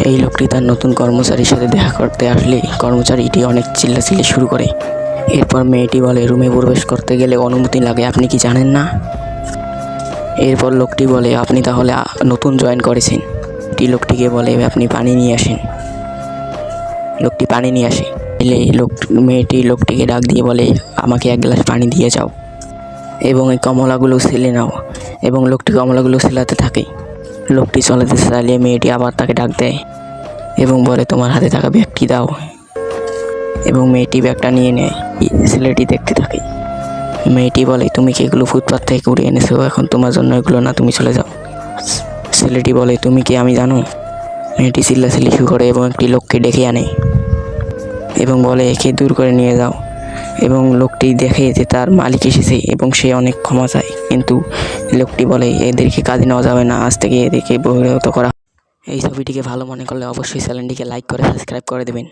এই লোকটি তার নতুন কর্মচারীর সাথে দেখা করতে আসলে কর্মচারীটি অনেক চিল্লাচিল্লি শুরু করে। এরপর মেয়েটি বলে, রুমে প্রবেশ করতে গেলে অনুমতি লাগে, আপনি কি জানেন না? এরপর লোকটি বলে, আপনি তাহলে নতুন জয়েন করেছেন। লোকটিকে বলে, আপনি পানি নিয়ে আসেন। লোকটি পানি নিয়ে আসে। মেয়েটি লোকটিকে ডাক দিয়ে বলে, আমাকে এক গ্লাস পানি দিয়ে যাও এবং এই কমলাগুলো ছেলে নাও। এবং লোকটি কমলাগুলো ছেলাতে থাকে। লোকটি চলাতে চালিয়ে মেয়েটি আবার তাকে ডাক দেয় এবং বলে, তোমার হাতে থাকা ব্যাগটি দাও। এবং মেয়েটি ব্যাগটা নিয়ে নেয়। ছেলেটি দেখতে থাকে। মেয়েটি বলে, তুমি কি এগুলো ফুটপাথ থেকে কুড়িয়ে এনেছো? এখন তোমার জন্য এগুলো না, তুমি চলে যাও। ছেলেটি বলে, তুমি কি আমি জানো? মেয়েটি চিল্লাচিল্লি শুরু করে এবং একটি লোককে ডেকে আনে এবং বলে, একে দূর করে নিয়ে যাও। এবং লোকটি দেখে যে তার মালিক এসেছে এবং সে অনেক ক্ষমা চায়, কিন্তু লোকটি বলে, এদেরকে কাজে নেওয়া যাবে না, আজ থেকে এদেরকে বহিরাগত করা। এই ছবিটিকে ভালো মনে করলে অবশ্যই চ্যানেলটিকে লাইক করে সাবস্ক্রাইব করে দেবেন।